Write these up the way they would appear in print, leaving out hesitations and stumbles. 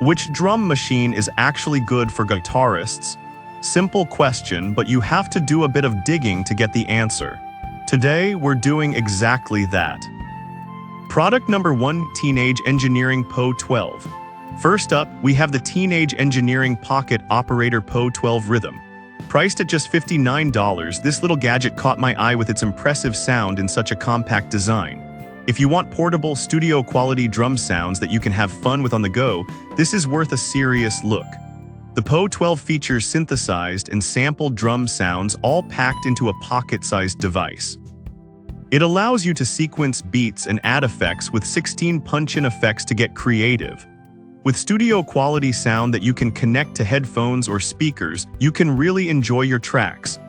Which drum machine is actually good for guitarists? Simple question, but you have to do a bit of digging to get the answer. Today, we're doing exactly that. Product number 1, Teenage Engineering PO 12. First up, we have the Teenage Engineering Pocket Operator PO 12 Rhythm. Priced at just $59, this little gadget caught my eye with its impressive sound in such a compact design. If you want portable, studio-quality drum sounds that you can have fun with on the go, this is worth a serious look. The PO 12 features synthesized and sampled drum sounds all packed into a pocket-sized device. It allows you to sequence beats and add effects with 16 punch-in effects to get creative. With studio-quality sound that you can connect to headphones or speakers, you can really enjoy your tracks.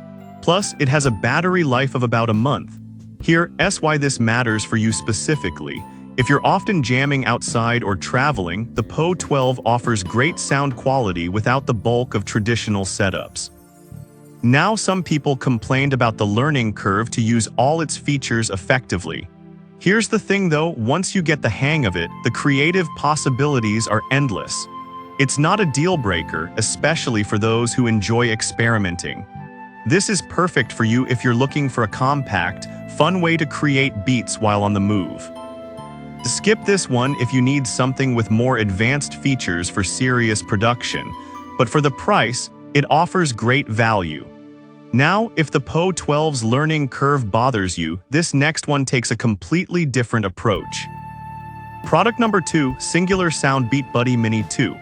Plus, it has a battery life of about a month. Here's why this matters for you specifically. If you're often jamming outside or traveling, the PO 12 offers great sound quality without the bulk of traditional setups. Now, some people complained about the learning curve to use all its features effectively. Here's the thing though, once you get the hang of it, the creative possibilities are endless. It's not a deal breaker, especially for those who enjoy experimenting. This is perfect for you if you're looking for a compact, fun way to create beats while on the move. Skip this one if you need something with more advanced features for serious production, but for the price, it offers great value. Now, if the PO 12's learning curve bothers you, this next one takes a completely different approach. Product number 2, Singular Sound Beat Buddy Mini 2.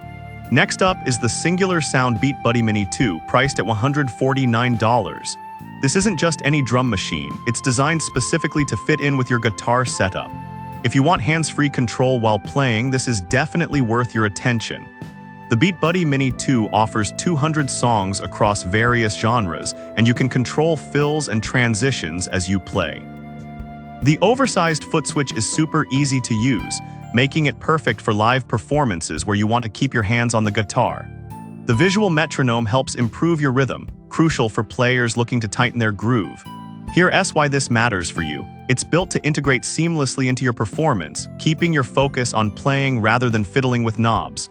Next up is the Singular Sound Beat Buddy Mini 2, priced at $149. This isn't just any drum machine, it's designed specifically to fit in with your guitar setup. If you want hands-free control while playing, this is definitely worth your attention. The Beat Buddy Mini 2 offers 200 songs across various genres, and you can control fills and transitions as you play. The oversized foot switch is super easy to use, making it perfect for live performances where you want to keep your hands on the guitar. The visual metronome helps improve your rhythm, crucial for players looking to tighten their groove. Here's why this matters for you. It's built to integrate seamlessly into your performance, keeping your focus on playing rather than fiddling with knobs.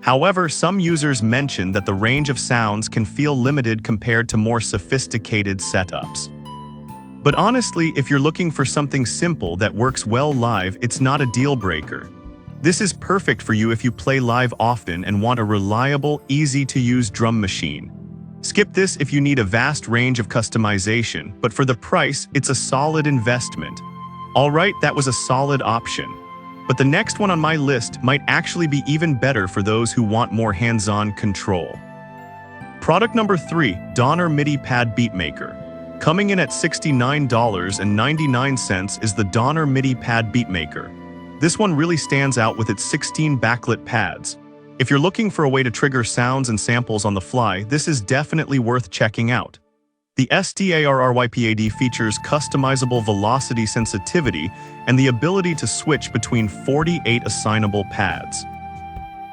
However, some users mention that the range of sounds can feel limited compared to more sophisticated setups. But honestly, if you're looking for something simple that works well live, it's not a deal breaker. This is perfect for you if you play live often and want a reliable, easy-to-use drum machine. Skip this if you need a vast range of customization, but for the price, it's a solid investment. Alright, that was a solid option. But the next one on my list might actually be even better for those who want more hands-on control. Product number 3, Donner MIDI Pad Beatmaker. Coming in at $69.99 is the Donner MIDI Pad Beatmaker. This one really stands out with its 16 backlit pads. If you're looking for a way to trigger sounds and samples on the fly, this is definitely worth checking out. The SDARRYPAD features customizable velocity sensitivity and the ability to switch between 48 assignable pads.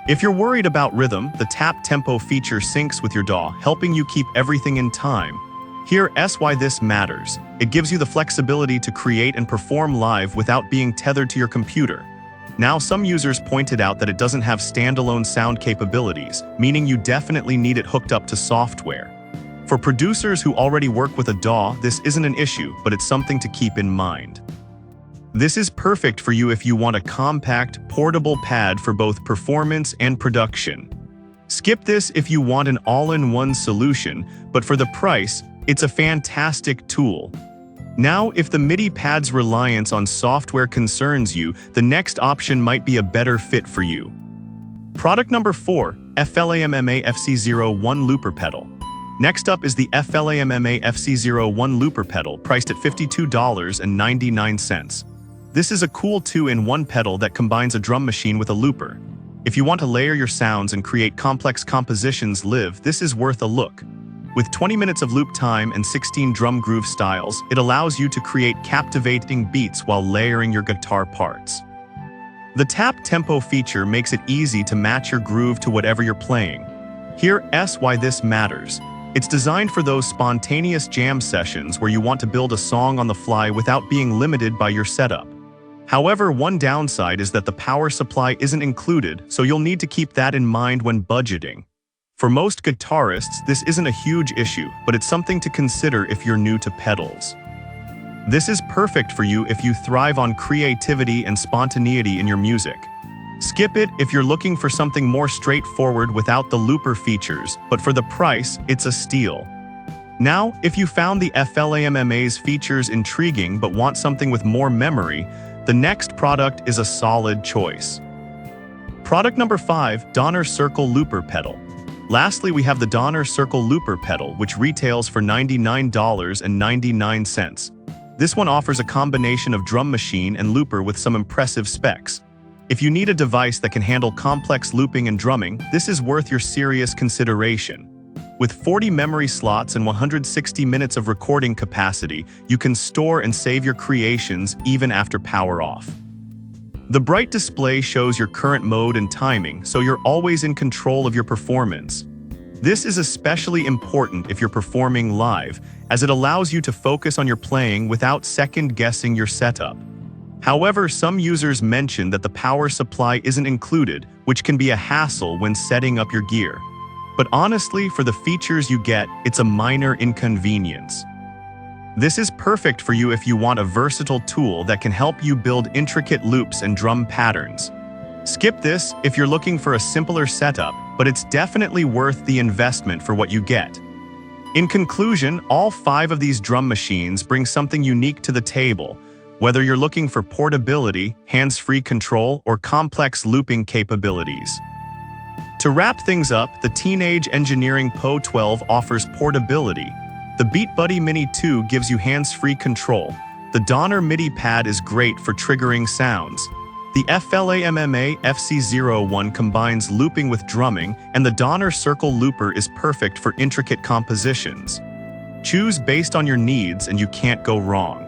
If you're worried about rhythm, the tap tempo feature syncs with your DAW, helping you keep everything in time. Here's why this matters. It gives you the flexibility to create and perform live without being tethered to your computer. Now, some users pointed out that it doesn't have standalone sound capabilities, meaning you definitely need it hooked up to software. For producers who already work with a DAW, this isn't an issue, but it's something to keep in mind. This is perfect for you if you want a compact, portable pad for both performance and production. Skip this if you want an all-in-one solution, but for the price, it's a fantastic tool. Now, if the MIDI pad's reliance on software concerns you, the next option might be a better fit for you. Product number 4, FLAMMA FC01 Looper Pedal. Next up is the FLAMMA FC01 Looper Pedal, priced at $52.99. This is a cool 2-in-1 pedal that combines a drum machine with a looper. If you want to layer your sounds and create complex compositions live, this is worth a look. With 20 minutes of loop time and 16 drum groove styles, it allows you to create captivating beats while layering your guitar parts. The tap tempo feature makes it easy to match your groove to whatever you're playing. Here's why this matters. It's designed for those spontaneous jam sessions where you want to build a song on the fly without being limited by your setup. However, one downside is that the power supply isn't included, so you'll need to keep that in mind when budgeting. For most guitarists, this isn't a huge issue, but it's something to consider if you're new to pedals. This is perfect for you if you thrive on creativity and spontaneity in your music. Skip it if you're looking for something more straightforward without the looper features, but for the price, it's a steal. Now, if you found the FLAMMA's features intriguing but want something with more memory, the next product is a solid choice. Product number 5, Donner Circle Looper Pedal. Lastly, we have the Donner Circle Looper Pedal, which retails for $99.99. This one offers a combination of drum machine and looper with some impressive specs. If you need a device that can handle complex looping and drumming, this is worth your serious consideration. With 40 memory slots and 160 minutes of recording capacity, you can store and save your creations even after power off. The bright display shows your current mode and timing, so you're always in control of your performance. This is especially important if you're performing live, as it allows you to focus on your playing without second-guessing your setup. However, some users mention that the power supply isn't included, which can be a hassle when setting up your gear. But honestly, for the features you get, it's a minor inconvenience. This is perfect for you if you want a versatile tool that can help you build intricate loops and drum patterns. Skip this if you're looking for a simpler setup, but it's definitely worth the investment for what you get. In conclusion, all 5 of these drum machines bring something unique to the table, whether you're looking for portability, hands-free control, or complex looping capabilities. To wrap things up, the Teenage Engineering Po 12 offers portability. The Beat Buddy Mini 2 gives you hands-free control. The Donner MIDI pad is great for triggering sounds. The FLAMMA FC01 combines looping with drumming, and the Donner Circle Looper is perfect for intricate compositions. Choose based on your needs and you can't go wrong.